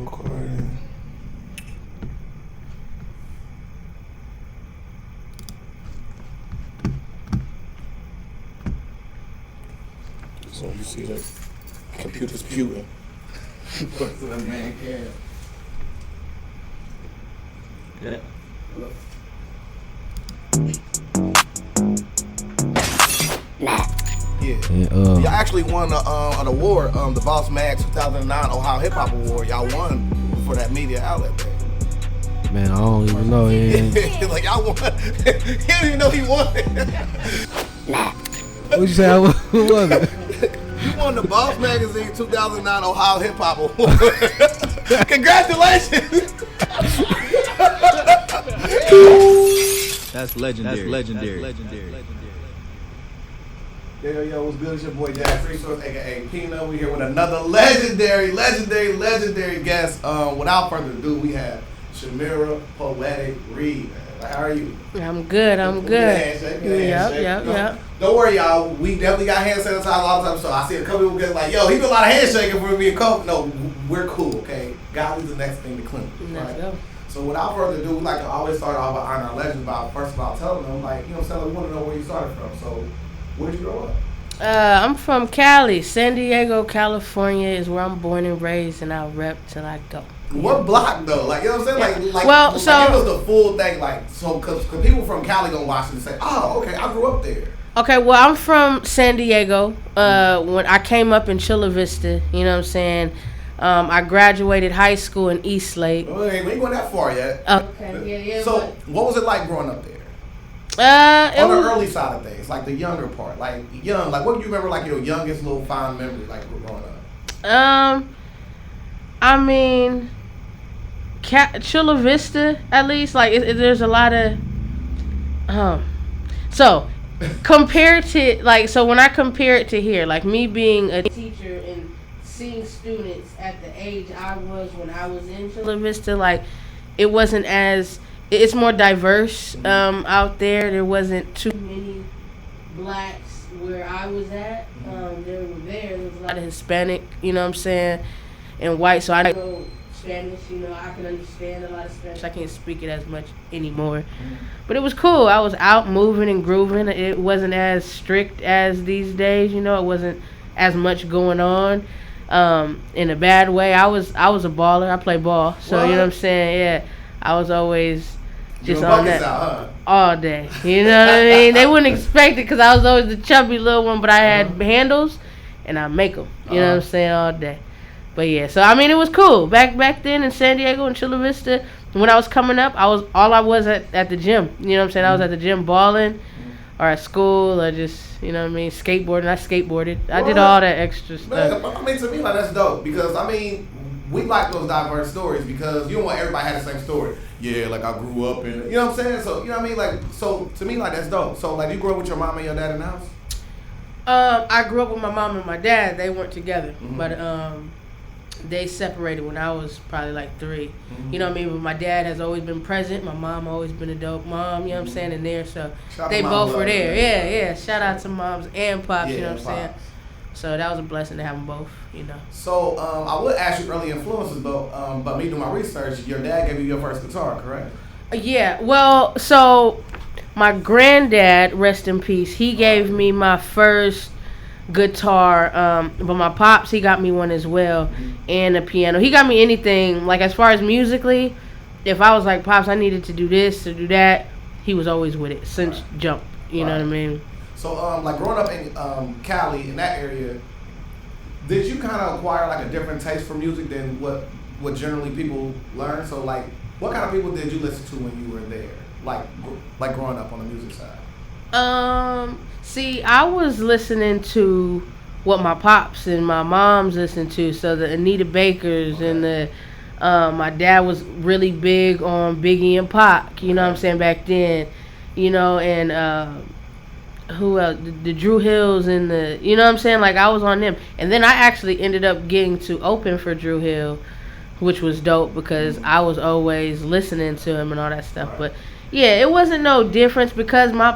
recording. So you see that computer's pewing. What's that man can? Yeah. Yeah. Y'all actually won an award, the Boss Mag 2009 Ohio Hip Hop Award. Y'all won for that media outlet thing. Man, I don't even know. Like y'all won. He didn't even know he won. What'd you say? Who was it? You won the Boss Magazine 2009 Ohio Hip Hop Award. Congratulations. That's legendary. Yo, what's good? It's your boy Jack Resource, aka Pino. We here with another legendary guest. Without further ado, we have Shamera, Poetic Reid. How are you? I'm good. Yep. Don't worry, y'all. We definitely got hand sanitizer all the time. So I see a couple people get like, yo, he did a lot of handshaking for me and Coke. No, we're cool, okay? God is the next thing to clean. Let's go. So without further ado, we like to always start off by honoring our legends by first of all telling them, like, you know what I'm saying? We want to know where you started from. So where did you grow up? I'm from Cali. San Diego, California is where I'm born and raised, and I'll rep till I go. What block though? Like, you know what I'm saying? Like well, so it was the full thing. Like, so because people from Cali gonna watch it and say, "Oh, okay, I grew up there." Okay, well, I'm from San Diego. When I came up in Chula Vista, you know what I'm saying. I graduated high school in East Lake. Well, we ain't going that far yet. Okay, yeah. So, what was it like growing up there? On the early side of things, like the younger part, like young, like what do you remember, like your youngest little fond memory, like growing up? I mean, Chula Vista, at least, like there's a lot of, so compared to so when I compare it to here, like me being a teacher and seeing students at the age I was when I was in Chula Vista, like it wasn't as. It's more diverse out there. There wasn't too many blacks where I was at. There was a lot of Hispanic, you know what I'm saying, and white. So I know Spanish, you know, I can understand a lot of Spanish. I can't speak it as much anymore. But it was cool. I was out moving and grooving. It wasn't as strict as these days, you know. It wasn't as much going on in a bad way. I was a baller. I play ball. So, you know what I'm saying? Yeah. I was always just on that all day. You know what I mean? They wouldn't expect it because I was always the chubby little one, but I had handles, and I make them. You know what I'm saying? All day. But yeah, so I mean, it was cool. Back then in San Diego and Chula Vista, when I was coming up, I was at the gym. You know what I'm saying? I was at the gym balling, or at school, or just, you know what I mean, skateboarding. I skateboarded. I did all that extra stuff. Man, I mean, to me, like, that's dope because I mean, we like those diverse stories because you don't want everybody to have the same story. Yeah, like I grew up in, you know what I'm saying? So, you know what I mean? Like, so to me, like, that's dope. So, like, you grew up with your mom and your dad in the house? I grew up with my mom and my dad. They weren't together, but they separated when I was probably like 3. You know what I mean? But my dad has always been present. My mom always been a dope mom, you know what I'm saying, in there. So they both were there. Yeah. Shout out to moms and pops, you know what I'm saying? So that was a blessing to have them both, you know. So I would ask you early influences, though, but me doing my research, your dad gave you your first guitar, correct? Yeah, well, so my granddad, rest in peace, he gave me my first guitar, but my pops, he got me one as well, and a piano. He got me anything, like as far as musically, if I was like, Pops, I needed to do this or do that, he was always with it since jump, you know what I mean? So, like, growing up in Cali, in that area, did you kind of acquire, like, a different taste for music than what generally people learn? So, like, what kind of people did you listen to when you were there, like growing up on the music side? See, I was listening to what my pops and my moms listened to, so the Anita Bakers and the my dad was really big on Biggie and Pac, you know what I'm saying, back then, you know, and who else? The Drew Hills and the, you know what I'm saying? Like, I was on them. And then I actually ended up getting to open for Drew Hill, which was dope because I was always listening to him and all that stuff. But Yeah, it wasn't no difference because my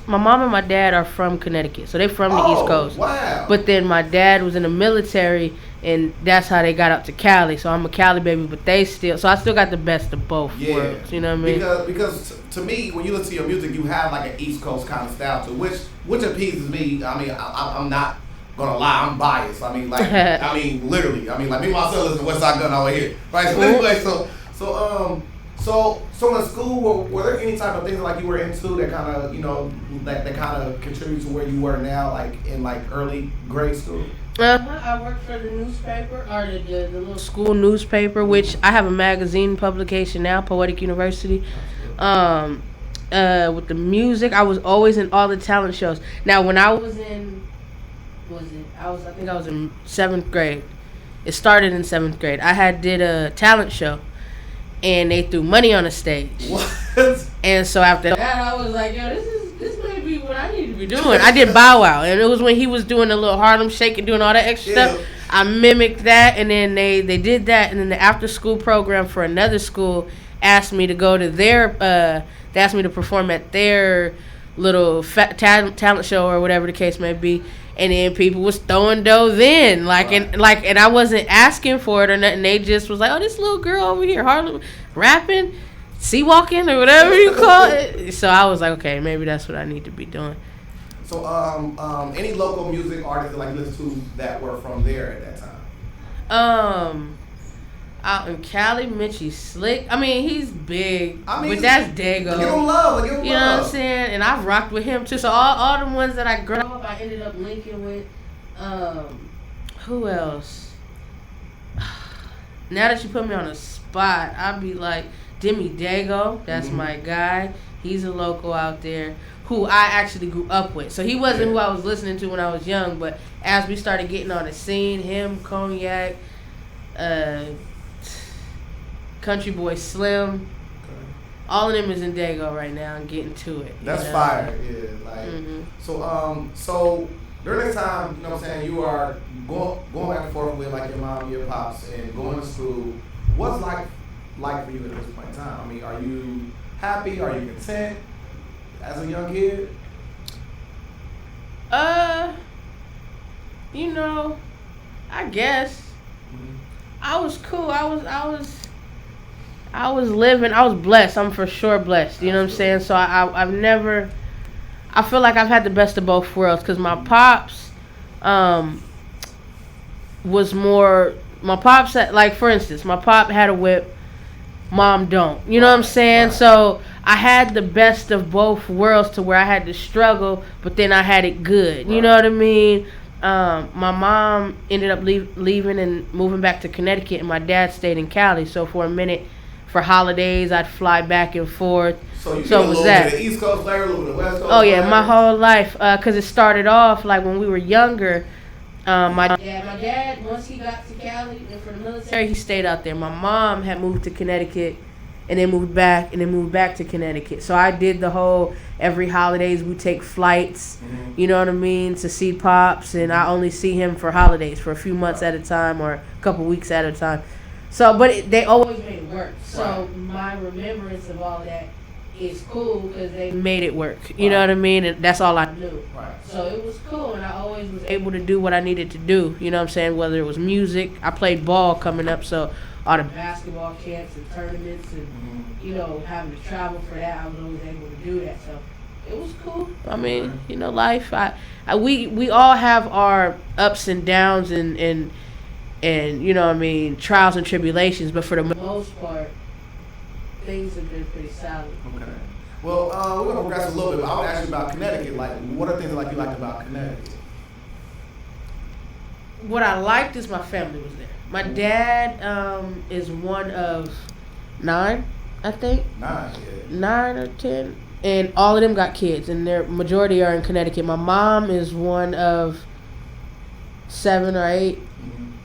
mom and my dad are from Connecticut, so they from the East Coast. Wow. But then my dad was in the military, and that's how they got out to Cali. So I'm a Cali baby, but I still got the best of both worlds. You know what I mean? Because to me, when you listen to your music, you have like an East Coast kind of style to it, which appeases me. I mean, I'm not gonna lie, I'm biased. I mean, like, literally. I mean, like me myself listen to West Side Gun over here, right? So anyway, so in school, were there any type of things like you were into that kind of, you know, that kind of contribute to where you were now, like in like early grade school? I worked for the newspaper, or the little school newspaper, which I have a magazine publication now, Poetic University. With the music, I was always in all the talent shows. Now, when I was in, I think I was in 7th grade. It started in 7th grade. I did a talent show. And they threw money on the stage. What? And so after that, I was like, yo, this may be what I need to be doing. I did Bow Wow, and it was when he was doing the little Harlem Shake and doing all that extra stuff. I mimicked that, and then they did that, and then the after school program for another school asked me to go to their. They asked me to perform at their little talent show or whatever the case may be. And then people was throwing dough then, and I wasn't asking for it or nothing. They just was like, "Oh, this little girl over here, Harlem, rapping, sea walking, or whatever you call it." So I was like, "Okay, maybe that's what I need to be doing." So, any local music artists that like you listen to that were from there at that time? Out in Cali, Mitchie Slick. I mean, he's big, but that's Dago. Give him love. You know what I'm saying? And I've rocked with him too. So all the ones that I grew up, I ended up linking with. Who else? Now that you put me on a spot, I'd be like Demi Dago. That's my guy. He's a local out there who I actually grew up with. So he wasn't who I was listening to when I was young, but as we started getting on the scene, him, Cognac, Country Boy Slim, all of them is in Dago right now and getting to it. That's fire, yeah. Like so during that time, you know what I'm saying, you are going back and forth with like your mom, your pops, and going to school. What's like for you at this point in time? I mean, are you happy? Are you content as a young kid? You know, I guess I was cool. I was living. I was blessed. I'm for sure blessed. You know what I'm saying? So I've never. I feel like I've had the best of both worlds because my pops, was more. My pops had, like, for instance, my pop had a whip. Mom don't. You know what I'm saying? Right. So I had the best of both worlds to where I had to struggle, but then I had it good. Right. You know what I mean? My mom ended up leaving and moving back to Connecticut, and my dad stayed in Cali. So for a minute, for holidays, I'd fly back and forth. So you get a little bit of the East Coast flavor, a little bit of the West Coast flavor? Yeah, my whole life. Because it started off, like, when we were younger. My dad, once he got to Cali and for the military, he stayed out there. My mom had moved to Connecticut and then moved back to Connecticut. So I did the whole, every holidays we take flights, you know what I mean, to see Pops, and I only see him for holidays for a few months at a time or a couple weeks at a time. So, but they always made it work. So my remembrance of all that is cool because they made it work. You know what I mean? And that's all I knew. Right. So it was cool, and I always was able to do what I needed to do. You know what I'm saying? Whether it was music, I played ball coming up, so all the basketball camps and tournaments and, you know, having to travel for that, I was always able to do that. So it was cool. I mean, you know, life. We all have our ups and downs and you know what I mean, trials and tribulations, but for the most part, things have been pretty solid. Okay. Well, we're going to progress a little bit, but I want to ask you about Connecticut. Like, what are things like you liked about Connecticut? What I liked is my family was there. My dad is one of 9, I think. 9, yeah. 9 or 10. And all of them got kids, and their majority are in Connecticut. My mom is one of 7 or 8,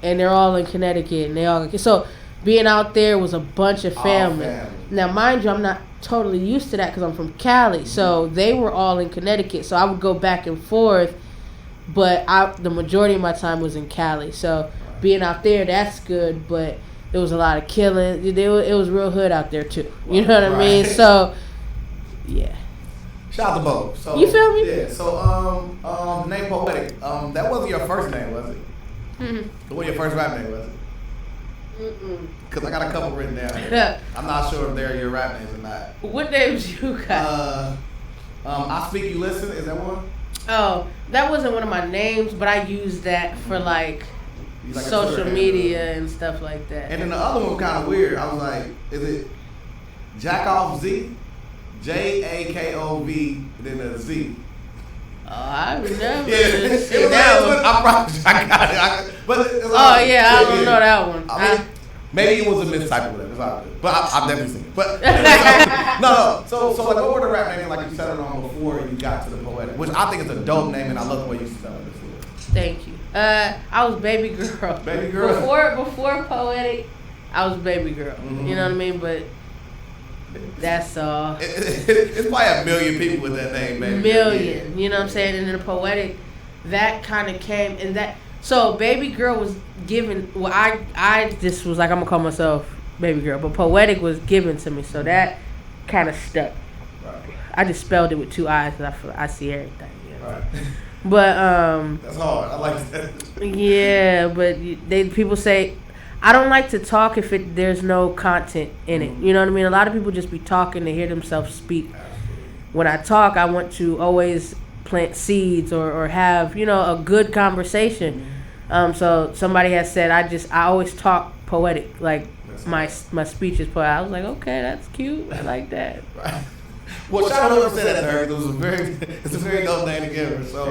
and they're all in Connecticut, and they all got kids. So being out there was a bunch of family. Now, mind you, I'm not totally used to that because I'm from Cali. So they were all in Connecticut. So I would go back and forth, but the majority of my time was in Cali. So being out there, that's good, but there was a lot of killing. It was real hood out there too. You know what I mean? So Yeah. Shout out to both. So, You feel me? Yeah. So, the name Poetic, that wasn't your first name, was it? Mm-hmm. What your first rap name was it? Because I got a couple written down here. I'm not sure if they're your rap names or not. What names you got? I Speak You Listen, is that one? Oh, that wasn't one of my names, but I used that for like social media and stuff like that. And then the other one was kind of weird. I was like, is it Jackoff Z? JAKOV, then a Z. Oh, I remember. Yeah, that one. I promise I got it. I don't know that one. I mean, maybe it was a mistype or whatever. It's all good. But I've definitely seen it. But no. So like, what were the rap names like you settled on before you got to the Poetic? Which I think is a dope name, and I love the way you spell it before. Thank you. I was Baby Girl. Baby Girl. Before Poetic, I was Baby Girl. Mm-hmm. You know what I mean? But that's all. It's probably a million people with that name, baby. Million. Yeah. You know what I'm saying? And then the Poetic, that kind of came, and that. So Baby Girl was given. Well, I just was like, I'm gonna call myself Baby Girl, but Poetic was given to me, so that kind of stuck. Right. I just spelled it with 2 I's because I see everything. You know? Right. But that's hard. I like that. Yeah, but people say I don't like to talk if there's no content in it. You know what I mean? A lot of people just be talking to hear themselves speak. When I talk, I want to always plant seeds or have, a good conversation. So somebody has said I always talk poetic, like my speech is poetic. I was like, okay, that's cute. I like that. Right. Well, shout out to that there. It's a very dope name to give her. So,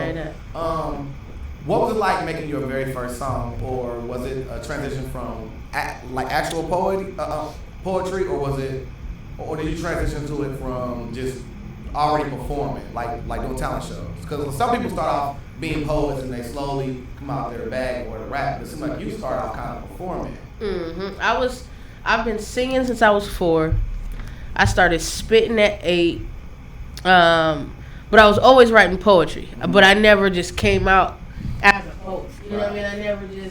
what was it like making your very first song, or was it a transition from actual poetry, or did you transition to it from just already performing, like doing talent shows? Because some people start off being poets and they slowly come out their bag or the rap. But it seems like you start off kind of performing. Mm-hmm. I've been singing since I was 4. I started spitting at 8. But I was always writing poetry. Mm-hmm. But I never just came out as a poet. You know what I mean?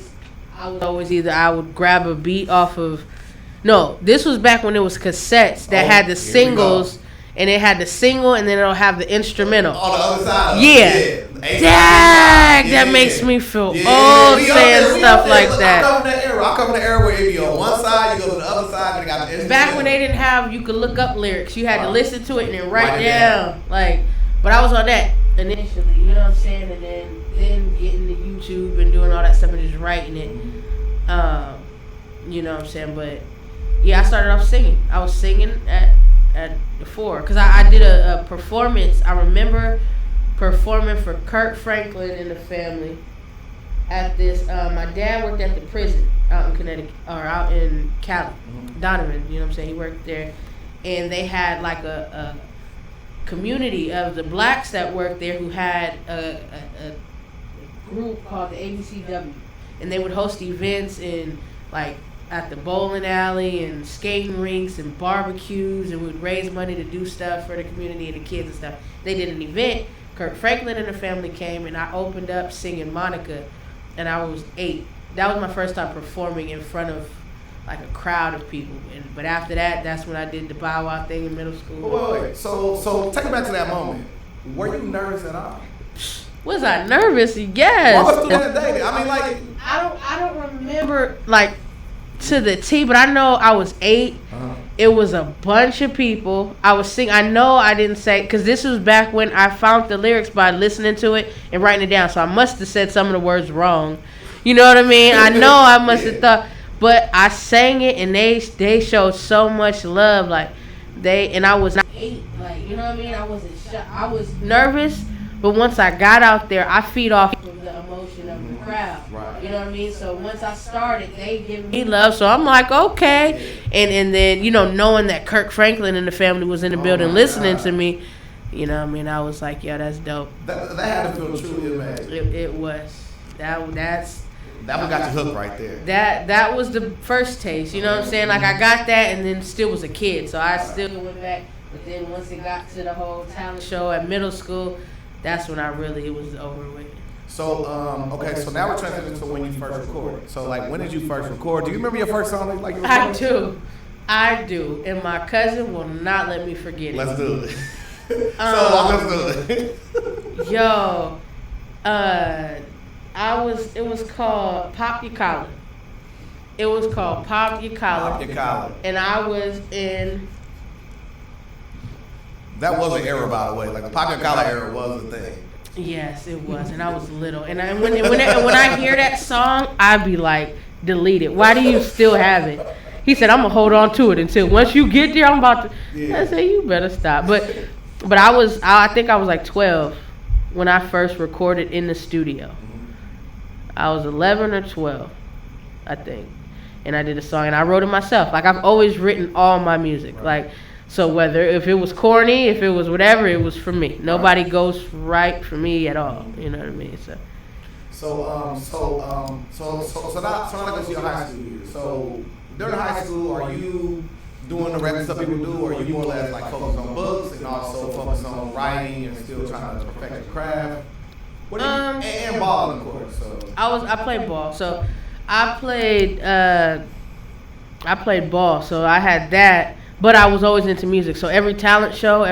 I was always I would grab a beat off of. No, this was back when it was cassettes that had the singles. And it had the single, and then it'll have the instrumental. On the other side. Yeah. That makes me feel old saying stuff like that. I come from the era where it'd be on one side, you go to the other side, and it got the instrumental. Back when they didn't have, you could look up lyrics. You had to listen to it and then write down. But I was on that initially, you know what I'm saying? And then getting to YouTube and doing all that stuff and just writing it. You know what I'm saying? But yeah, I started off singing. I was singing at 4 because I did a performance. I remember performing for Kirk Franklin and the family at this. My dad worked at the prison out in Connecticut or out in Cali, Donovan. You know what I'm saying? He worked there, and they had like a community of the blacks that worked there who had a group called the ABCW, and they would host events in like at the bowling alley and skating rinks and barbecues, and we'd raise money to do stuff for the community and the kids and stuff. They did an event. Kirk Franklin and the family came, and I opened up singing Monica, and I was 8. That was my first time performing in front of like a crowd of people. But after that, that's when I did the Bow Wow thing in middle school. Wait. So take me back to that moment. Were you nervous at all? Was I nervous? Yes. What was that day? I mean, like I don't remember like to the T, but I know I was 8. It was a bunch of people. I was singing. I know I didn't say, because this was back when I found the lyrics by listening to it and writing it down. So I must have said some of the words wrong. You know what I mean? I know I must have thought, but I sang it and they showed so much love. Like and I was 8. Like, you know what I mean? I wasn't shocked. I was nervous, but once I got out there, I feed off of the emotion of the crowd. Right. You know what I mean? So once I started, they give me love. So I'm like, okay. And then, knowing that Kirk Franklin and the family was in the building listening to me, you know what I mean? I was like, yeah, that's dope. That had to feel truly amazing. It was. That one got you hooked right there. That was the first taste. You know what I'm saying? Like, I got that and then still was a kid. So I still went back. But then once it got to the whole talent show at middle school, that's when it was over with. So, okay, so now we're transitioning to when you first recorded. So, like, when did you first record? Do you remember your first song? Like, I do. And my cousin will not let me forget it. Let's do it. Yo, it was called Pop Your Collar. It was called Pop Your Collar. Pop Your Collar. And I was in. That was an era, by the way. Like the Pop Your Collar era was a thing. Yes, it was, and I was little. And when I hear that song, I'd be like, delete it. Why do you still have it? He said, I'm gonna hold on to it until once you get there, I'm about to. Yeah. I said, you better stop. But I think I was like 12 when I first recorded in the studio. I was 11 or 12, I think, and I did a song, and I wrote it myself. Like I've always written all my music, like. So if it was corny, if it was whatever, it was for me. Nobody goes right for me at all. You know what I mean? So now let's go to your high school years. So during high school, are you doing the regular stuff people do, or are you more or less like focused on books and also focused on writing and still trying to perfect your craft? What do you, and ball, of course. So I played ball. So I played ball. So I had that. But I was always into music, so every talent show,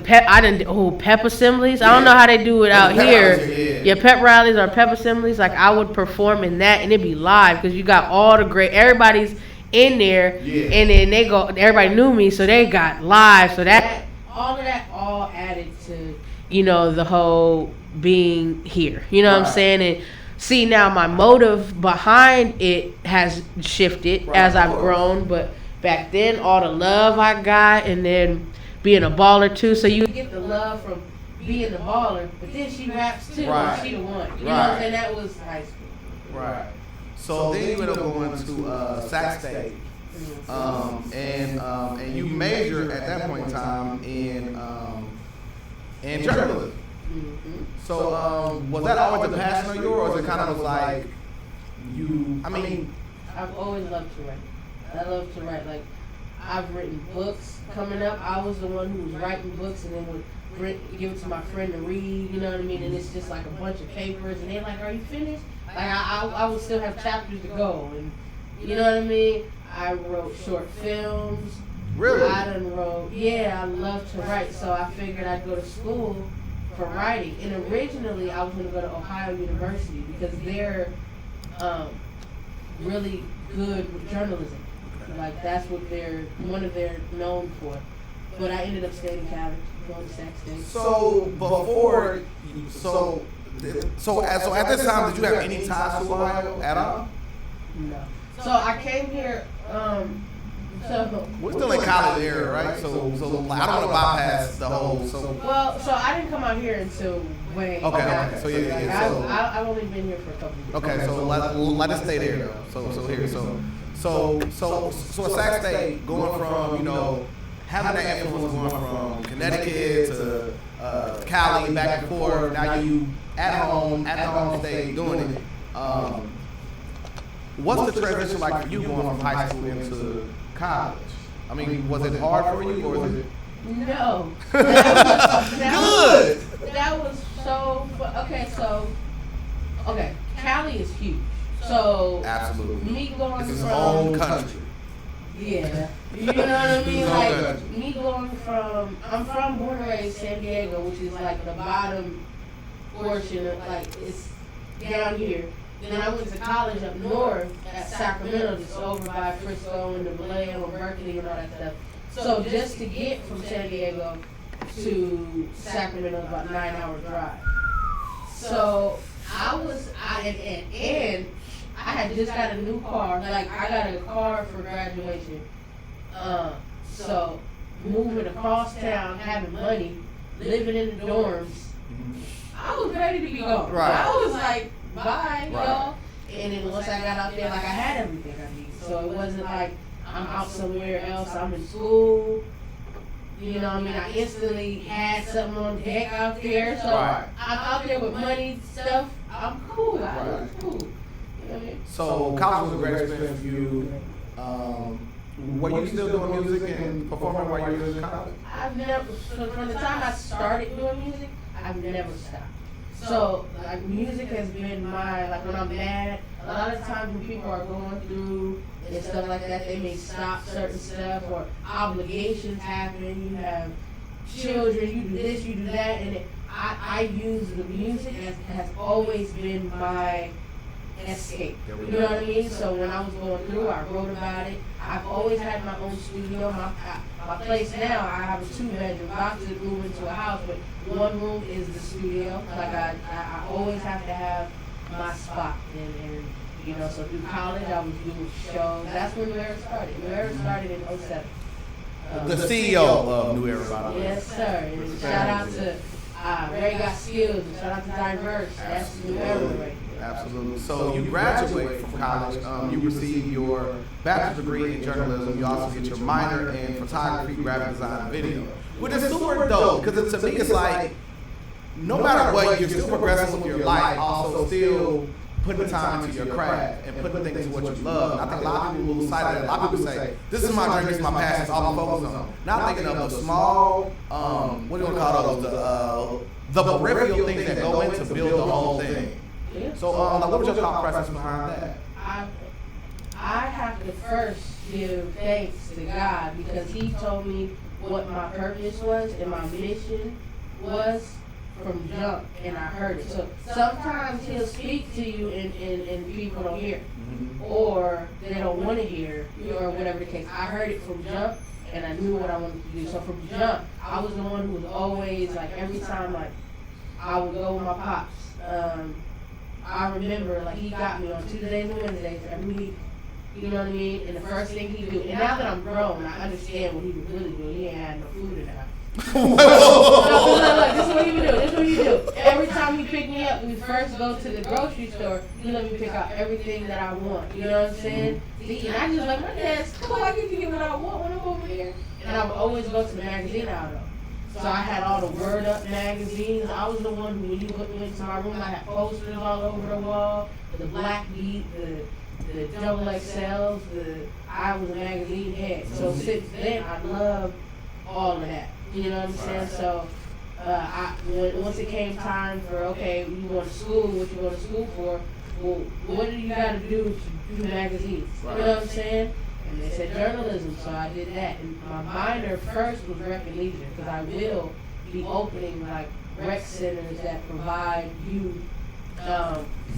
pep assemblies. I don't know how they do it out here. Yeah, pep rallies or pep assemblies. Like I would perform in that, and it'd be live because you got all the everybody's in there, and then everybody knew me, so they got live. So that all added to the whole being here. You know what I'm saying? And see now my motive behind it has shifted as I've grown, but. Back then, all the love I got, and then being a baller too. So you get the love from being the baller, but then she raps too. And she the one. You know what I'm saying? That was high school. Right. So then you ended up going to Sac State, and you majored at that point in time in journalism. Mm-hmm. So was that always a passion of yours, or was it kind of like you? I mean, I've always loved to write. I love to write. Like, I've written books coming up. I was the one who was writing books and then would give it to my friend to read, you know what I mean? And it's just like a bunch of papers. And they're like, are you finished? Like, I would still have chapters to go. And you know what I mean? I wrote short films. Really? I love to write. So I figured I'd go to school for writing. And originally, I was going to go to Ohio University because they're really good with journalism. Like that's what they're known for. But I ended up staying in Cali, going to Sac State. So at this time, did you have any ties to Ohio at all? No. So I came here. We're still in college era, right? So like, I don't want to bypass the whole. So I didn't come out here until way. Okay. So yeah. I've only been here for a couple of years. Okay, so let us stay there though. So at Sac State, going from having that influence going from Connecticut to Cali, back and forth. Now you at home state doing it. What's the transition like for you going from high school into college? I mean, was it hard for you, or was it? No. Good. That was so. Okay, Cali is huge. So absolutely, me going it's his own country. Yeah, you know what I mean. Like me going from, I'm born and raised San Diego, which is like the bottom portion of it's down here. Then I went to college up north at Sacramento, just over by Frisco and the Vallejo and Berkeley and all that stuff. So just to get from San Diego to Sacramento is about a 9-hour drive. So I had just got a new car. Like I got a car for graduation. So moving across town, having money, living in the dorms, I was ready to be gone. Right. I was like, bye, y'all. And then once I got out there, like I had everything I needed. So it wasn't like I'm out somewhere else. I'm in school. You know what I mean? I instantly had something on deck out there. So I'm out there with money, stuff. I'm cool. I was cool. You know what I mean? So college was a great experience for you. Were you still doing music and performing while you were in college? I've never, from the time I started doing music, I've never stopped. So, like, music has been like, when I'm mad, a lot of times when people are going through and stuff like that, they may stop certain stuff or obligations happen. You have children, you do this, you do that, and I use the music as has always been my escape. You know what I mean? So when I was going through, I wrote about it. I've always had my own studio. My place now, I have a 2-bedroom. About to move into a house, but one room is the studio. Like I always have to have my spot, and you know, so through college I was doing shows. That's when New Era started. New Era started in 07. The CEO of New Era, by the way. Yes, sir. And shout out to Reid got skills, and shout out to Diverse. That's New Era right there. Absolutely. So you graduate from college. You receive your bachelor's degree in journalism. You also get your minor in photography, graphic design, and video. Which is super dope because to me it's like no matter what, you're still progressing with your life, also still putting time into your craft and putting things into what you love. And I think a lot of people lose sight of that. A lot of people say, this is my dream, this is my passion, it's all I'm focused on. Not thinking of the small, what do you want to call those, the peripheral things that go in to build the whole thing. So what was your thought process behind that? I have to first give thanks to God because He told me what my purpose was and my mission was from jump, and I heard it. So sometimes He'll speak to you and people don't hear, or they don't want to hear, or whatever the case. I heard it from jump, and I knew what I wanted to do. So from jump, I was the one who was always like every time like I would go with my pops. I remember like he got me on Tuesdays and Wednesdays every week. You know what I mean? And the first thing he do, and now that I'm grown, I understand what he was really doing. He ain't had no food in the house. Look, this is what he would do. This is what he do. Every time he picked me up, we first go to the grocery store. He let me pick out everything that I want. You know what I'm saying? See, and I just like, my dad's cool. I get to get what I want when I'm over here. And I would always go to the magazine aisle. So I had all the Word Up magazines. I was the one who, when you went into my room, I had posters all over the wall. The Black Beat, the double XLs. I was a magazine head. So since then, I love all of that. You know what I'm saying? So once it came time for, okay, you going to school, what you going to school for, well, what do you got to do to do magazines? You know what I'm saying? And they said journalism, so I did that. And my minor first was rec and leisure, because I will be opening like rec centers that provide you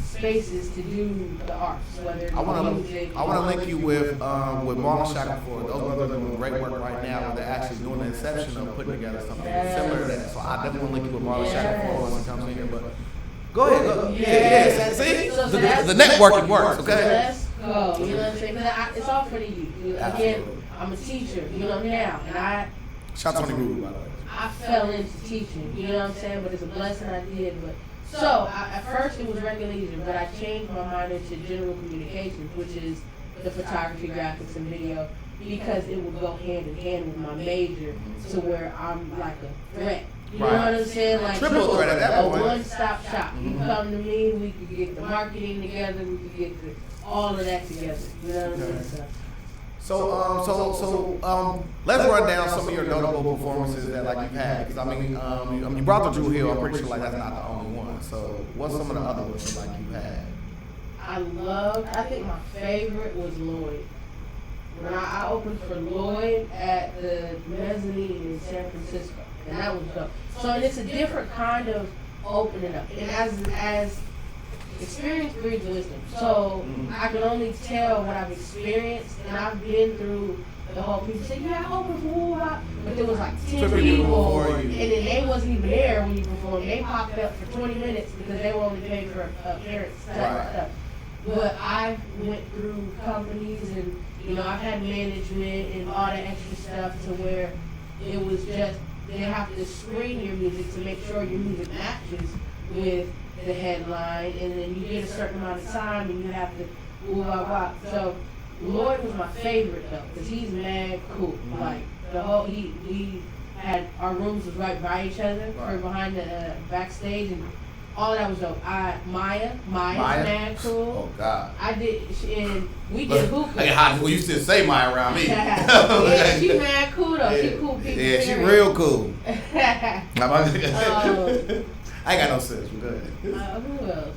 spaces to do the arts, whether it's music. I want to link you with Marlon Shackelford. Those brothers are doing great work right now. Where they're actually doing the inception of putting together something similar to that. So I definitely want to link you with Marlon Shackelford once he comes in here. But go ahead. Yeah. See, so the networking works. Okay. Let's go. You know what I'm saying? It's all for the youth. Again, I'm a teacher. You know now, and shout out to Tony Groove, by the way. I fell into teaching. You know what I'm saying? But it's a blessing I did. But so at first it was rec and leisure, but I changed my minor to general communications, which is the photography, graphics, and video, because it would go hand in hand with my major, to where I'm like a threat. You know what I'm saying? Like triple threat at that point. A one-stop shop. You come to me, we could get the marketing together, we could get all of that together. You know what I'm saying? So let's run down some of your notable performances that like you've had. Because I mean, you brought the Drew Hill. I'm pretty sure like that's not the only one. So what's some of the other ones like you've had? I think my favorite was Lloyd. When I opened for Lloyd at the mezzanine in San Francisco, and that was dope. So it's a different kind of opening up, and as experience breeds wisdom. So I can only tell what I've experienced, and I've been through the whole. People say, "Yeah, I opened for," but there was like 10 people, and then they wasn't even there when you performed. They popped up for 20 minutes because they were only paid for appearance stuff. But I went through companies, and I've had management and all that extra stuff to where it was just they have to screen your music to make sure your music matches with the headline, and then you get a certain amount of time, and you have to So Lloyd was my favorite though, because he's mad cool. Like the whole we had our rooms was right by each other, or behind the backstage, and all that was dope. Maya's mad cool. Oh God. And we did hookah. Well, you still say Maya around me. Yeah, she mad cool though. She cool people. Yeah, she real cool. I ain't got no sense. Go ahead. Who else?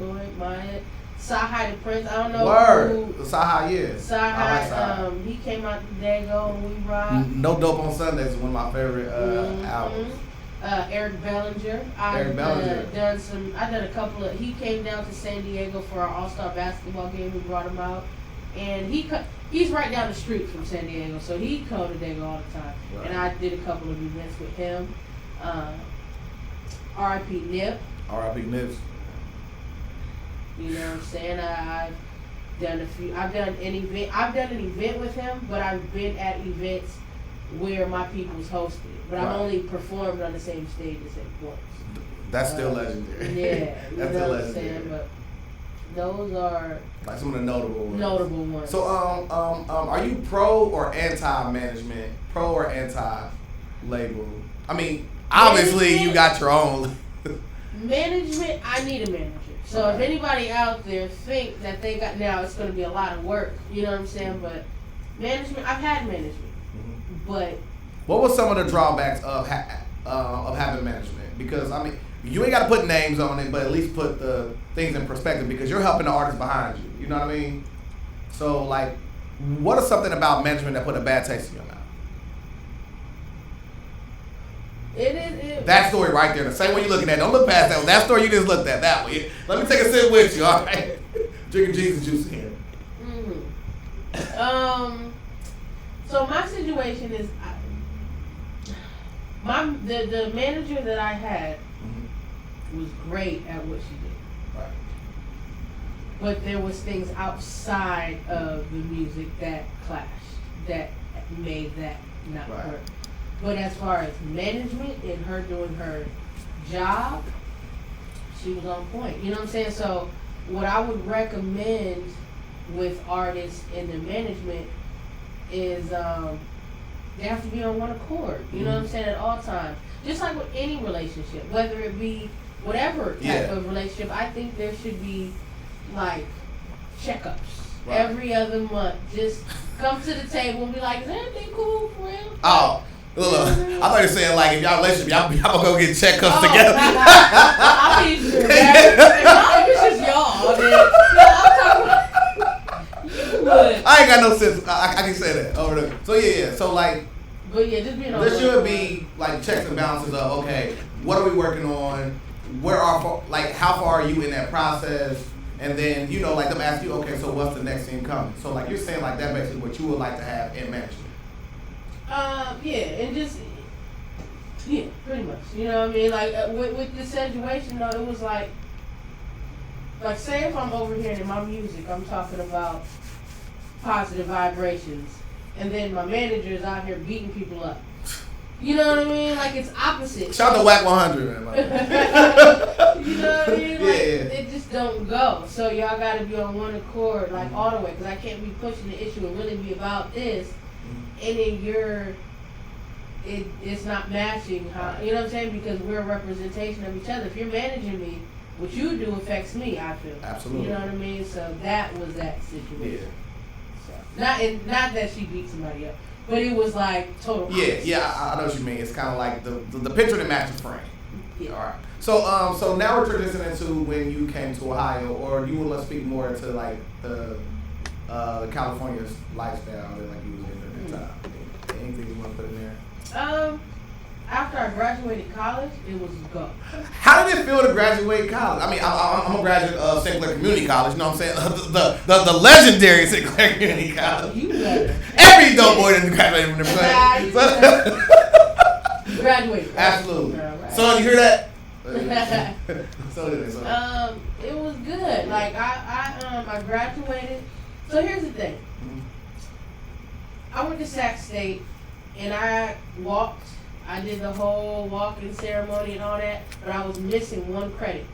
Lloyd, Maya. Sahai the Prince. I don't know. Word. Sahai, yeah. I like Sahai, Sahai. he came out the Dago and we rock. No Dope on Sundays is one of my favorite albums. Eric Bellinger. Eric Bellinger. I done a couple of. He came down to San Diego for our All-Star basketball game. We brought him out, and he's right down the street from San Diego, so he come to Dago all the time. Right. And I did a couple of events with him. R.I.P. Nip. R.I.P. Nips. You know what I'm saying? I've done a few. I've done an event with him, but I've been at events where my people's hosted. But I've only performed on the same stage as him once. That's still legendary. Yeah, That's still legendary. Saying, but those are like some of the notable ones. Notable ones. So are you pro or anti management? Pro or anti label? I mean, obviously you got your own. Management. I need a manager. So if anybody out there think that they got now, it's going to be a lot of work. You know what I'm saying? But management. I've had management, but. What was some of the drawbacks of having management? Because, I mean, you ain't got to put names on it, but at least put the things in perspective because you're helping the artist behind you. You know what I mean? So, like, what is something about management that put a bad taste in your mouth? That story right there, the same way you're looking at it. Don't look past that one. That story you just looked at, that way. Let me take a sip with you, all right? Drinking Jesus juice here. So my situation is, the manager that I had was great at what she did. Right. But there was things outside of the music that clashed, that made that not work. But as far as management and her doing her job, she was on point. You know what I'm saying? So what I would recommend with artists in the management is they have to be on one accord. You know what I'm saying? At all times. Just like with any relationship, whether it be whatever type of relationship, I think there should be like checkups every other month. Just come to the table and be like, is everything cool for real? Oh. Look, I thought you were saying like if y'all relationship, y'all gonna go get checkups together. I mean, sure, if it's just y'all, then I'm talking about. I ain't got no sense. I can say that over there. So yeah. So like, but yeah, just being on. There should be like checks and balances of okay, what are we working on? Where are like how far are you in that process? And then like them ask you, okay, so what's the next thing coming? So like you're saying like that basically what you would like to have in management. And just pretty much. You know what I mean? Like with the situation though, it was like say if I'm over here in my music, I'm talking about positive vibrations, and then my manager is out here beating people up. You know what I mean? Like it's opposite. Shout out to Whack 100, man. You know what I mean? Like, it just don't go. So y'all got to be on one accord, like all the way, because I can't be pushing the issue and really be about this. And then it's not matching how, you know what I'm saying? Because we're a representation of each other. If you're managing me, what you do affects me, I feel. Absolutely. You know what I mean? So that was that situation. Yeah. So, not that she beat somebody up, but it was like total. Yeah, I know what you mean. It's kind of like the picture that matches frame. Yeah. All right. So now we're transitioning to when you came to Ohio, or you want to speak more into like the California lifestyle that like you was in at the time. Anything you want to put in there? After I graduated college, it was go. How did it feel to graduate college? I mean, I'm a graduate of St. Clair Community College. You know what I'm saying? The legendary St. Clair Community College. You better. Every dope boy didn't graduate from the place. Graduated. Absolutely. Right. Son, you hear that? So it was good. Like I graduated. So here's the thing. I went to Sac State and I walked. I did the whole walking ceremony and all that, but I was missing one credit.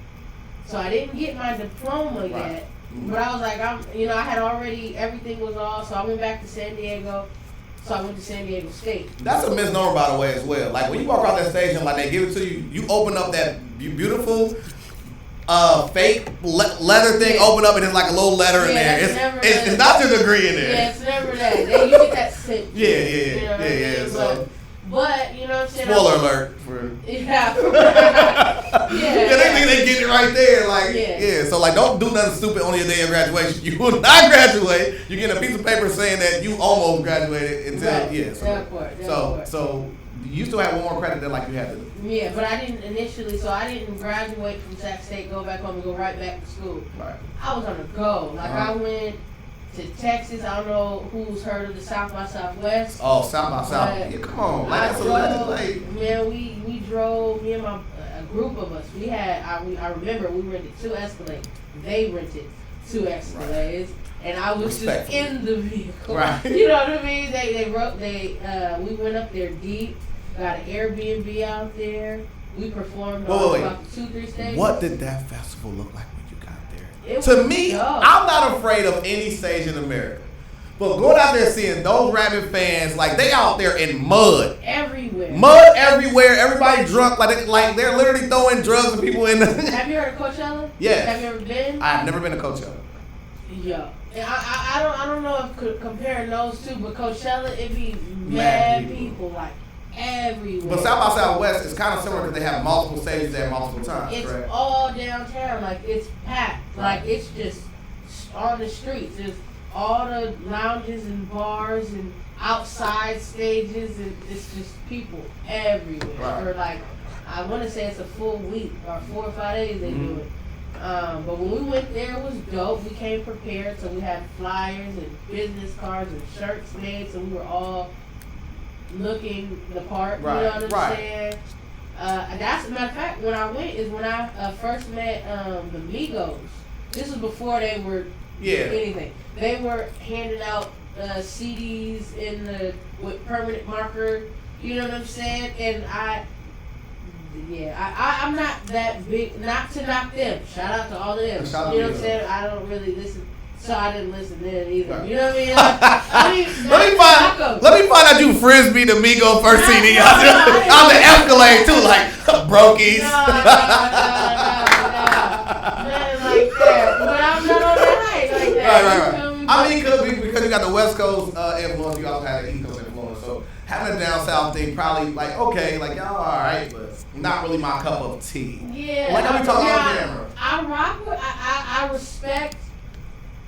So I didn't get my diploma yet. But I was like, I had already, everything was all, so I went back to San Diego. So I went to San Diego State. That's a misnomer, by the way, as well. Like, when you walk out that stage and, like, they give it to you, you open up that beautiful fake leather thing, open up, and there's, like, a little letter in there. It's not your degree in there. Yeah, it's never that. You get that cinch. Yeah. So. But you know what I'm saying. Spoiler alert for. Yeah. They think they get it right there. Like, yeah. So like, don't do nothing stupid on your day of graduation. You will not graduate. You get a piece of paper saying that you almost graduated until So you still have one more credit than like you had to. Yeah, but I didn't initially. So I didn't graduate from Sac State, go back home, and go right back to school. Right. I was on the go. Like I went to Texas. I don't know who's heard of the South by Southwest. Oh, South by South. Yeah, come on. Like, that's a legend. Man, we drove. Me and a group of us. We had. I remember we rented 2 Escalades. They rented 2 Escalades. Right. And I was just in the vehicle. Right. You know what I mean? We went up there deep, got an Airbnb out there. We performed on about 2-3 stages. What did that festival look like when you got there? To me, I'm not afraid of any stage in America. But going out there seeing those rabid fans, like they out there in mud. Everywhere. Mud everywhere. Everybody drunk. Like they're literally throwing drugs and people in. Have you heard of Coachella? Yeah. Have you ever been? I've never been to Coachella. Yeah. I don't know if comparing those two, but Coachella, it be mad people like everywhere. But South by Southwest is kind of similar because they have multiple stages there multiple times. It's right? all downtown, like it's packed, like it's just on the streets. There's all the lounges and bars and outside stages, and it's just people everywhere. Right. For like, I want to say it's a full week or 4 or 5 days they do it. But when we went there, it was dope. We came prepared, so we had flyers and business cards and shirts made, so we were all looking the part. Right. You know what I'm saying? That's a matter of fact. When I went is when I first met the Migos. This was before they were anything. They were handing out CDs with permanent marker. You know what I'm saying? And I'm not that big, not to knock them. Shout out to all of them. You know what I'm saying? I don't really listen, so I didn't listen then either. Right. You know what I mean? Let me find out you frisbee the Migos first CD on the Escalade too, like brokies. No, nothing like that. But I'm not on the height like that. Right. I mean, because you got the West Coast influence, you also had the East Coast influence. So having a down south thing, probably like okay, like y'all all right, but not really my cup of tea. Yeah. Like I'm talking on camera. I rock with. I respect.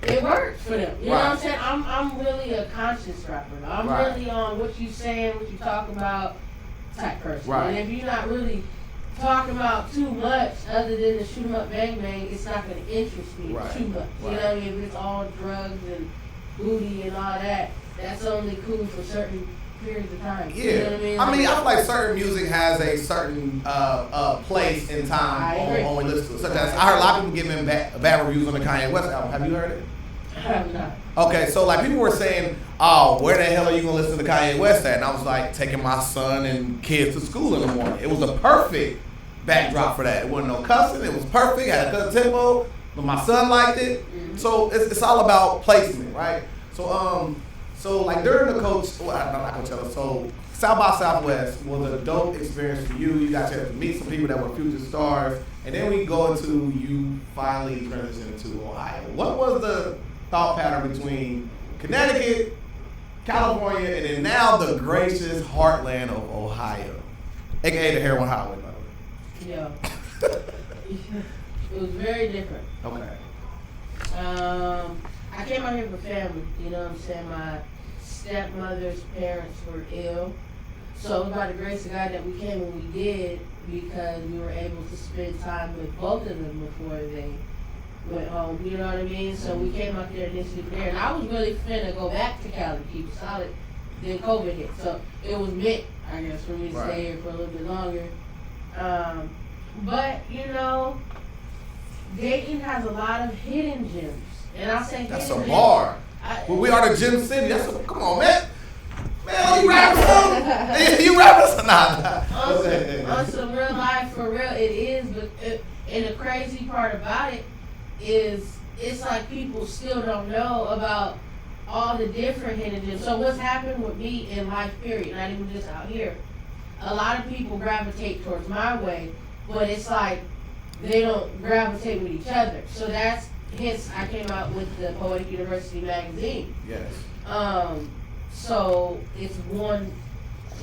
It works for them. You know what I'm saying? I'm really a conscious rapper. I'm really on what you saying, what you talk about type person. Right. And if you're not really talking about too much other than the shoot 'em up bang bang, it's not going to interest me too much. You know what I mean? If it's all drugs and booty and all that, that's only cool for certain periods of time. Yeah. You know what I mean? I feel like certain music has a certain place in time on when we listen to it. Such as I heard a lot of people giving bad reviews on the Kanye West album. Have you heard it? I have not. Okay, so like people were saying, oh, where the hell are you gonna listen to Kanye West at? And I was like, taking my son and kids to school in the morning. It was a perfect backdrop for that. It wasn't no cussing. It was perfect. Had a good tempo. But my son liked it. Mm-hmm. So it's all about placement, right? So like during the not Coachella. So South by Southwest was a dope experience for you. You got to meet some people that were future stars, and then we go into you finally transitioning to Ohio. What was the thought pattern between Connecticut, California, and then now the gracious heartland of Ohio, aka the Heroin Highway, by the way? Yeah. It was very different. Okay. I came out here for family. You know what I'm saying? My stepmother's parents were ill. So it was by the grace of God that we came when we did, because we were able to spend time with both of them before they went home. You know what I mean? So we came out there initially there. And I was really finna go back to Cali to keep it solid. Then COVID hit. So it was meant, I guess, for me to stay here for a little bit longer. But, you know, Dayton has a lot of hidden gems. And I'll say that's a bar. We are the Gem City. Come on, man. Man, you rapping something? You rapping something? Nah. On some real life, for real, it is. But and the crazy part about it is, it's like people still don't know about all the different hidden gems. So what's happened with me in life, period, not even just out here, a lot of people gravitate towards my way, but it's like they don't gravitate with each other. So that's hence I came out with the Poetic University magazine. Yes. So it's one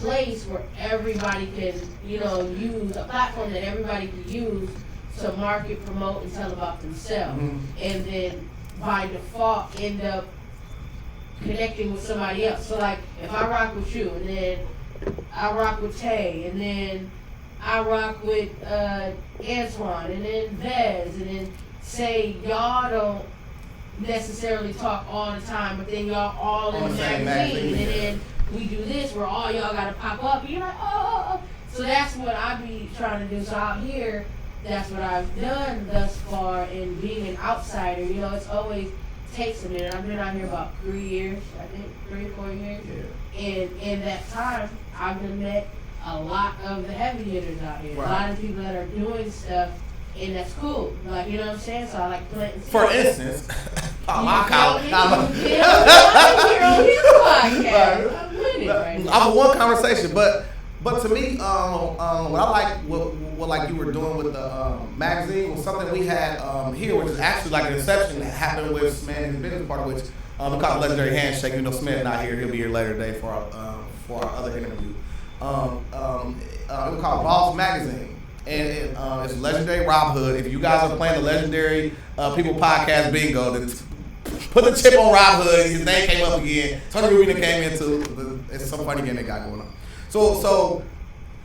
place where everybody can, use a platform that everybody can use to market, promote, and tell about themselves. And then by default end up connecting with somebody else. So like if I rock with you and then I rock with Tay and then I rock with Antoine and then Vez and then say y'all don't necessarily talk all the time, but then y'all all in the magazine and then we do this where all y'all gotta pop up and you're like, oh. So that's what I be trying to do. So out here, that's what I've done thus far. And being an outsider, it's always takes a minute. I've been out here about 3 years, I think 3 or 4 years. Yeah. And in that time, I've met a lot of the heavy hitters out here. Right. A lot of people that are doing stuff, and that's cool. Like, you know what I'm saying? So I like planting. For instance, my college. I'm here on his podcast. I'm with it right now. I'm one conversation, but to me, what I like, what like you were doing with the magazine was something we had here, which is actually like an inception that happened with Smith and his business partner, which we call it Legendary Handshake. Smith not here; he'll be here later today for our other interview. It was called Boss Magazine. And it's Legendary Rob Hood. If you guys are playing the Legendary People Podcast Bingo, then put the chip on Rob Hood. His name came up again. Tony Rubina came into. It's some funny game they got going on. So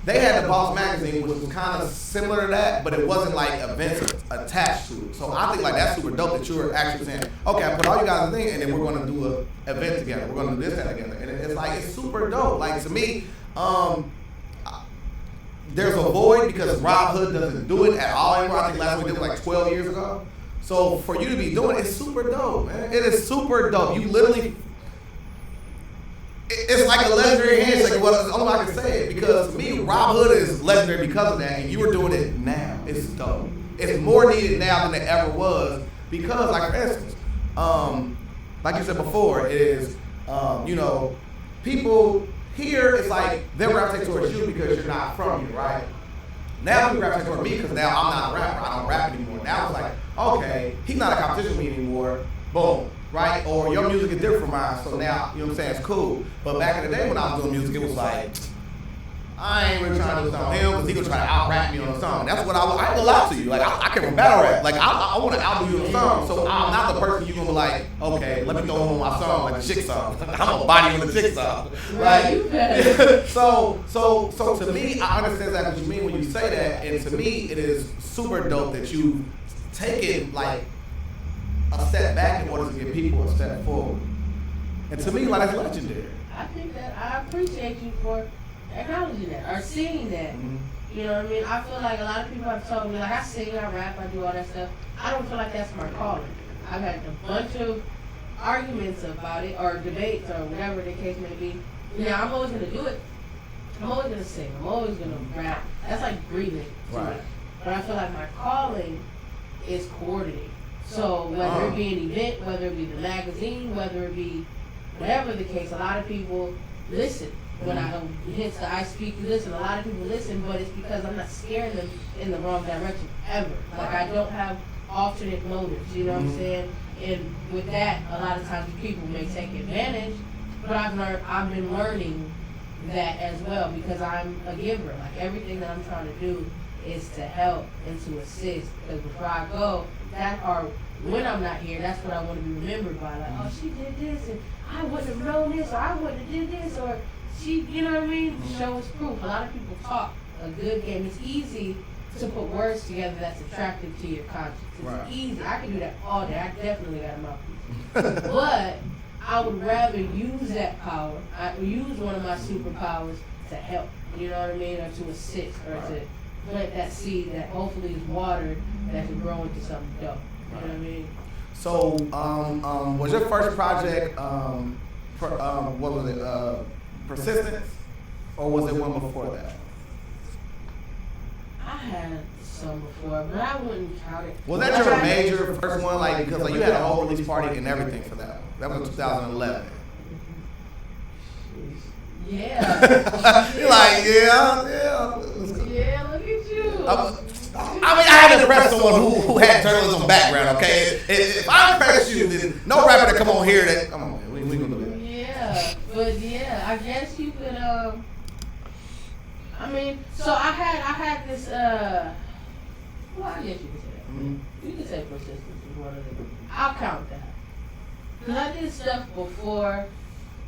they had the Boss Magazine, which was kind of similar to that, but it wasn't like events attached to it. So I think like that's super dope that you were actually saying, okay, I put all you guys in thing, and then we're going to do an event together. We're going to do this, that together. And it's like, it's super dope. Like to me, there's a void because Rob Hood doesn't do it at all anymore. I think last week did it like 12 years ago. So for you to be doing it, it's super dope, man. It is super dope. You literally, it's like a legendary handshake. Well, that's the only way I can say it, because to me, Rob Hood is legendary because of that, and you were doing it now. It's dope. It's more needed now than it ever was because, like for instance, like you said before, it is, people. Here, it's like they'll gravitate towards you because you're not from here, right? Now people gravitate towards me because now I'm not a rapper. I don't rap anymore. Now it's like, okay, he's not a competition with me anymore. Boom, right? Or your music is different from mine, so now, you know what I'm saying, it's cool. But back in the day when I was doing music, it was like, I ain't really trying to do something with him because he gonna try to out-rap me on a song. That's what I ain't gonna lie to you. Like, I can battle rap. Like, I want to outdo you on a song. So I'm not the person you're gonna be like, okay, let me throw him on my song, like the chick song. I'm gonna body on the chick song. Like, so to me, I understand exactly what you mean when you say that. And to me, it is super dope that you take it like a step back in order to give people a step forward. And to me, like, that's legendary. I think that I appreciate you for acknowledging that or seeing that. Mm-hmm. You know what I mean? I feel like a lot of people have told me, like, I sing, I rap, I do all that stuff. I don't feel like that's my calling. I've had a bunch of arguments about it or debates or whatever the case may be. Now, I'm always going to do it. I'm always going to sing. I'm always going to rap. That's like breathing. Right. But I feel like my calling is coordinating. So whether it be an event, whether it be the magazine, whether it be whatever the case, a lot of people listen. When hence the I speak, you listen. A lot of people listen, but it's because I'm not scaring them in the wrong direction ever. Like, I don't have alternate motives, you know what I'm saying? And with that, a lot of times people may take advantage, but I've been learning that as well because I'm a giver. Like, everything that I'm trying to do is to help and to assist. Because before I go, when I'm not here, that's what I want to be remembered by. Like, oh, she did this, and I wouldn't have known this, or I wouldn't have did this, or she, you know what I mean? Show us proof. A lot of people talk a good game. It's easy to put words together that's attractive to your conscience. It's easy. I can do that all day. I definitely got a mouthpiece. But I would rather use that power. I use one of my superpowers to help. You know what I mean? Or to assist, or to plant that seed that hopefully is watered that can grow into something dope. You know what I mean? So, was your first project, what was it, Persistence, or was it one before that? I had some before, but I wouldn't count it. Was that your major first one? Like, because like you had a whole release party and everything for that one. That was 2011. Yeah. You're like, yeah. Yeah, look at you. I mean, I had to impress someone who had journalism background, okay? If I impress you, then no rapper that come on here that, come on, man, we gonna do that. Yeah, but yeah, I guess you could, I mean, so I had this, well, I guess you can say that. Mm-hmm. You can say persistence is one of them. I'll count that. Because I did stuff before,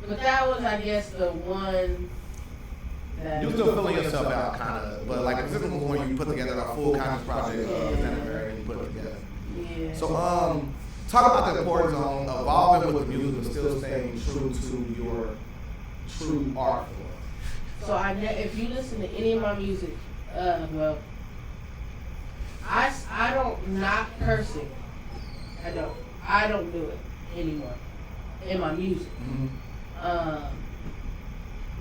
but that was, I guess, the one that... You still filling yourself out, kind of, but like persistence was when you put together a full conscious project and you put it together. Yeah. So, talk about the importance on evolving with the music and still staying true to your true art form. So if you listen to any of my music, well, I don't not cursing. I don't do it anymore in my music.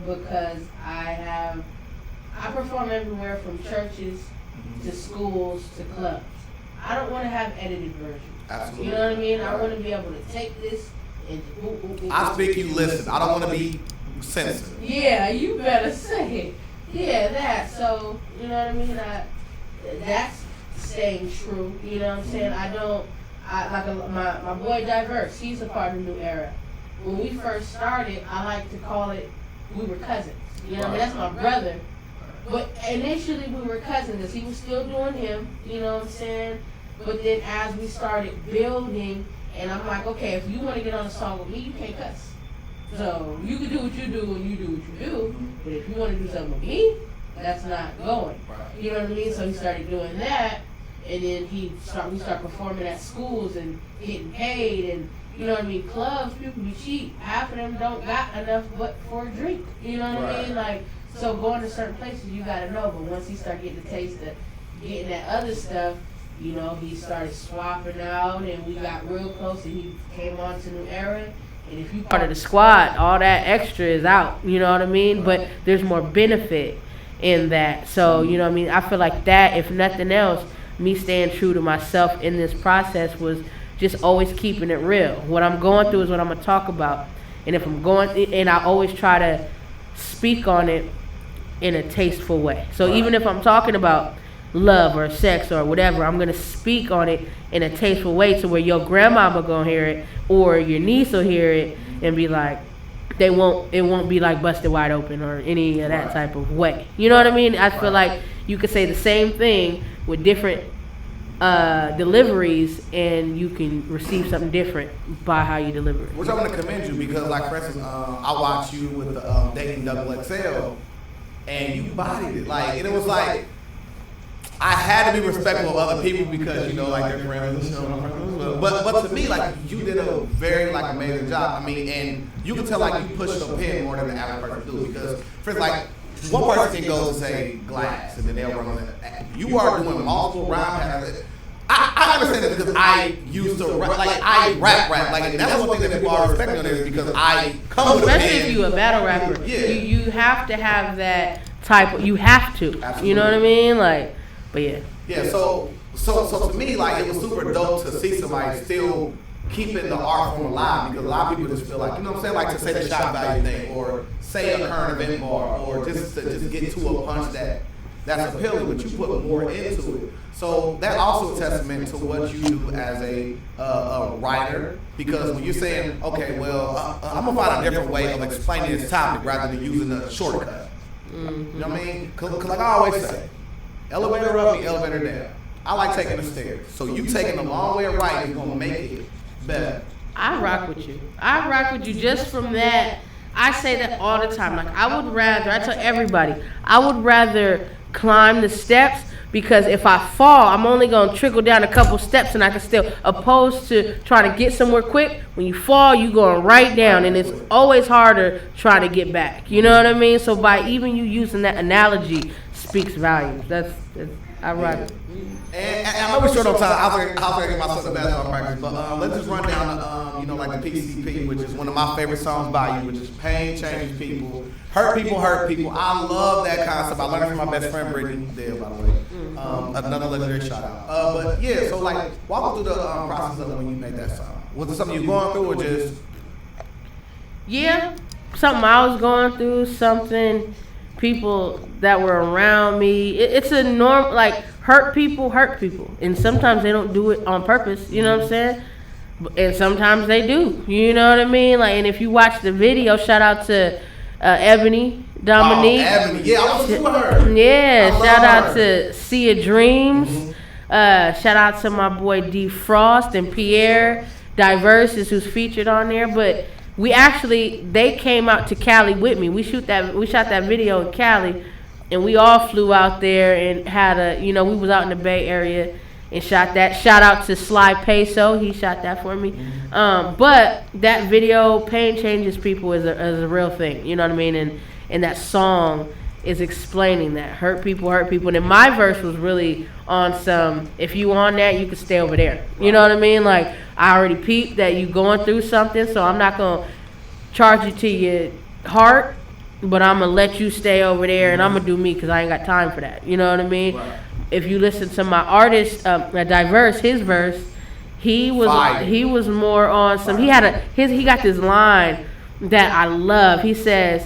Because I perform everywhere from churches to schools to clubs. I don't want to have edited versions. Absolutely. You know what I mean? I want to be able to take this and I speak, you listen. I don't want to be censored. Yeah, you better say it. Yeah, that. So, you know what I mean? That's staying true. You know what I'm saying? My boy Diverse, he's a part of New Era. When we first started, I like to call it, we were cousins. You know what I mean? That's my brother. But initially we were cousins because he was still doing him. You know what I'm saying? But then as we started building, and I'm like, okay, if you want to get on a song with me, you can't cuss. So you can do what you do and you do what you do, but if you want to do something with me, that's not going. You know what I mean? So he started doing that, and then we start performing at schools and getting paid, and you know what I mean? Clubs, people be cheap. Half of them don't got enough but for a drink. You know what I mean? Like, so going to certain places, you gotta know. But once he started getting the taste of getting that other stuff, you know, he started swapping out, and we got real close, and he came on to New Era. And if you part of the squad, all that extra is out, you know what I mean? But there's more benefit in that. So, you know what I mean? I feel like that, if nothing else, me staying true to myself in this process was just always keeping it real. What I'm going through is what I'm going to talk about. And if I'm going, and I always try to speak on it in a tasteful way. So even if I'm talking about love or sex or whatever, I'm going to speak on it in a tasteful way to where your grandmama going to hear it or your niece will hear it and be like, it won't be like busted wide open or any of that type of way. You know what I mean? I feel like you could say the same thing with different deliveries and you can receive something different by how you deliver it. Which I want to commend you because, like, for instance, I watched you with the Dating Double XL and you bodied it. Like, and it was like, I had to be respectful of other people because, you know, like they're friends and stuff. But to me, like, you did a very, like, amazing job. I mean, and you can tell, like, you pushed your pen more than the average person do because, for instance, like, one person can go and say glass and then they'll run on that. You are doing multiple rhyme patterns. I understand it because I used to rap, like, I rap, like, and that's one thing that people are respecting on it is because I come with a pen. Especially if you're a battle rapper. Yeah. You have to have that type of, you have to. Absolutely. You know what I mean? Like, but yeah. Yeah, so to me, like, it was super dope to see somebody still keeping the art form alive because a lot of people just feel like, you know what I'm saying, like to say the shock value thing or say a current event bar or just to get to a punch that's appealing, but you put more into it. So that also a testament to what you do as a writer because when you're saying, okay, well, I'm gonna find a different way of explaining this topic rather than using a shortcut. You know what I mean? Because like I always say, elevator up, elevator down. I like taking the stairs. So you taking the long way right is gonna make it better. I rock with you. I rock with you just from that. I say that all the time. Like, I tell everybody, I would rather climb the steps because if I fall, I'm only going to trickle down a couple steps and I can still, opposed to trying to get somewhere quick. When you fall, you going right down and it's always harder trying to get back. You know what I mean? So by even you using that analogy speaks volumes. That's I rock it. And I'm gonna be short on time. I was gonna get myself the basketball practice, but let's just run down, you know, like the PCP, which is one of my favorite songs by you, which is "Pain Changes People, Hurt People, Hurt People." I love that concept. I learned it from my best friend Brittany Dale, by the way. Another legendary shout out. But yeah, so like, walk through the process of when you made that song. Was it something you going through, or just? Yeah, something I was going through, something people that were around me. It's a norm, like, hurt people, and sometimes they don't do it on purpose. You know what I'm saying? And sometimes they do. You know what I mean? Like, and if you watch the video, shout out to Ebony, Dominique. Oh, Ebony. Yeah, I was with her. Yeah, I shout love out her. to Sia Dreams. Shout out to my boy D Frost and Pierre Diverses, who's featured on there. But they came out to Cali with me. We shot that video in Cali, and we all flew out there and had we was out in the Bay Area and shot that. Shout out to Sly Peso, he shot that for me. But that video, Pain Changes People, is a real thing. You know what I mean? And that song is explaining that hurt people. And then my verse was really on some, if you on that, you can stay over there. You know what I mean? Like, I already peeped that you going through something, so I'm not gonna charge you to your heart, but I'm gonna let you stay over there, and I'm gonna do me because I ain't got time for that. You know what I mean? Right. If you listen to my artist, Diverse, his verse, he was more on some. He got this line that I love. He says,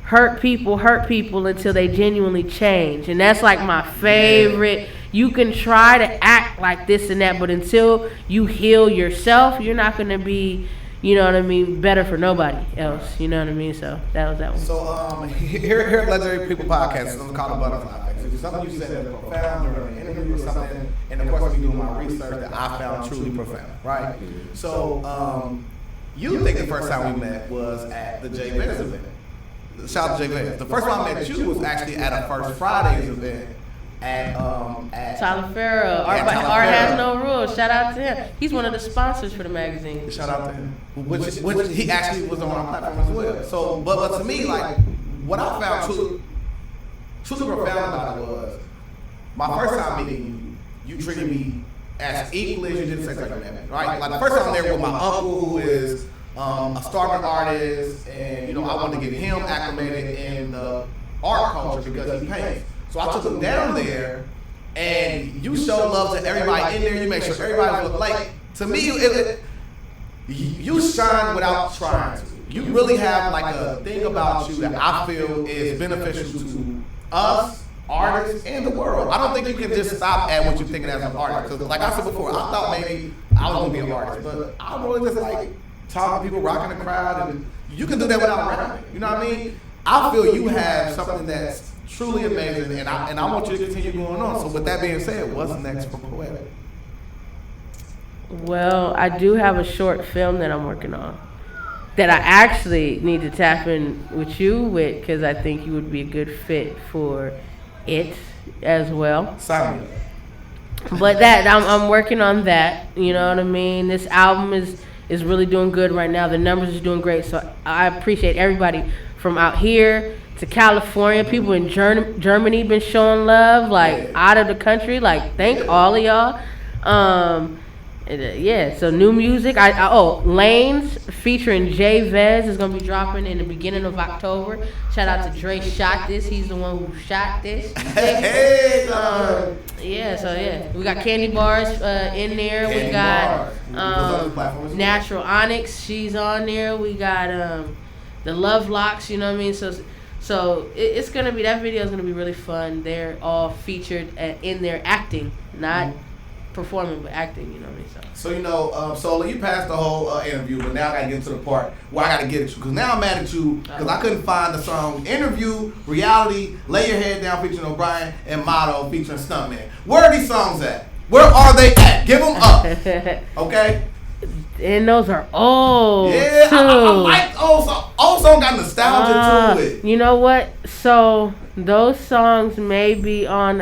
hurt people until they genuinely change. And that's like my favorite. You can try to act like this and that, but until you heal yourself, you're not going to be, you know what I mean, better for nobody else. You know what I mean? So that was that one. So here at Legendary People Podcast, it's called the Butterfly Effect. It's something you said that profound during an interview or something, and of course we do my research that I found truly profound, right? So you think the first time we met was at the J Vez event. Shout out to J Vez. The first time I met you was actually at a First Fridays event at Tyler Farrell. Art Has No Rules. Shout out to him. He's one of the sponsors for the magazine. Shout out to him. Which he actually was on our platform as well. So, but to me, like, what I found truly profound about it was my first time meeting you. You treated me as equally as you did Sex Like a Man, right? Like the first time I'm there with my uncle, who is a starving artist, and I wanted to get him acclimated in the art culture because he paints. So I took him down there, and you showed love to everybody in there. You make sure everybody was like, to me, you shine without trying to. You really have like a thing about you that I feel is beneficial to us, artists, and the world. I don't think you can just stop at what you're thinking as an artist. Because like I said before, I thought maybe I was going to be an artist, but I'm really just like talking to people, rocking the crowd, and you can do that without rapping. You know what I mean? I feel you have something that's truly amazing, and I want you to continue going on. So with that being said, what's next for Poetic? Well, I do have a short film that I'm working on that I actually need to tap in with you with, because I think you would be a good fit for it as well. Sorry. But that I'm working on that. You know what I mean? This album is really doing good right now. The numbers are doing great. So I appreciate everybody from out here to California. People in Germany been showing love, like out of the country. Like, thank all of y'all. So new music. Lanes featuring J Vez is gonna be dropping in the beginning of October. Shout out to Dre Shot This. He's the one who shot this. We got Candy Bars in there. We got Natural Onyx. She's on there. We got the Love Locks. You know what I mean? So it's gonna be, that video is gonna be really fun. They're all featured in their acting, not performing but acting. You know what I mean? So you passed the whole interview, but now I gotta get to the part where I gotta get at you, because now I'm mad at you because I couldn't find the song Interview, Reality, Lay Your Head Down featuring O'Brien, and Motto featuring Stuntman. Where are these songs at? Where are they at? Give them up. Okay. And those are old. Yeah, too. I like old song. Old song got nostalgia to it. You know what? So those songs may be on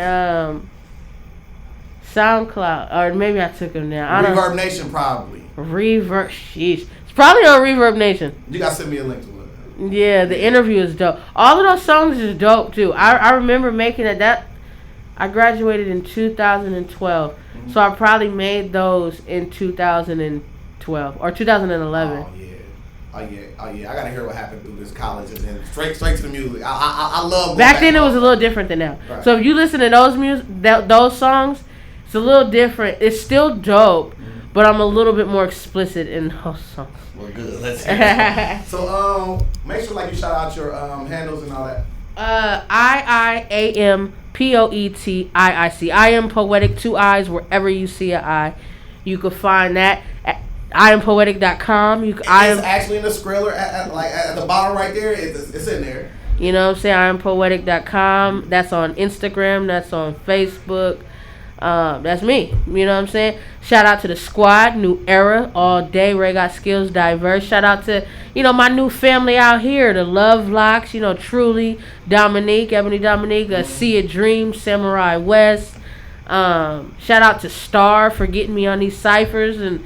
SoundCloud, or maybe I took them down. Reverb Nation, probably. Sheesh. It's probably on Reverb Nation. You gotta send me a link to it. Yeah, the interview is dope. All of those songs is dope too. I remember making that. I graduated in 2012, so I probably made those in 2012 or 2011. Oh yeah. I gotta hear what happened through this college and then straight to the music. I love. Back then it was a little different than now. Right. So if you listen to those songs, it's a little different. It's still dope, but I'm a little bit more explicit in those songs. Well, good. Let's hear it. So make sure you shout out your handles and all that. IIAMPOETIIC. I am Poetic, 2 eyes wherever you see an I. You can find that IamPoetic.com. It's actually in the Skriller at the bottom right there. It's in there. You know what I'm saying? IamPoetic.com. That's on Instagram. That's on Facebook. That's me. You know what I'm saying? Shout out to the squad, New Era, all day. Ray got skills, diverse. Shout out to, my new family out here, the Love Locks, Truly, Dominique, Ebony Dominique, Sea of Dreams, Samurai West. Shout out to Star for getting me on these ciphers, and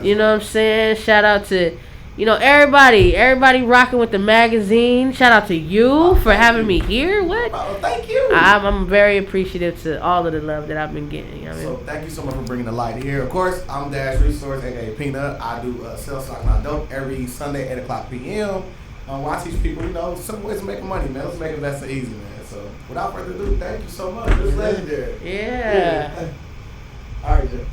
you know what I'm saying? Shout out to everybody rocking with the magazine. Shout out to you for having me here. What? Thank you. I'm very appreciative to all of the love that I've been getting. So thank you so much for bringing the light here. Of course, I'm Dash Resource, aka Peanut. I do sell stock not dope every Sunday 8:00 p.m. Where I teach people, simple ways to make money, man. Let's make investing easy, man. So without further ado, thank you so much. It's legendary. Yeah. All right, Jeff.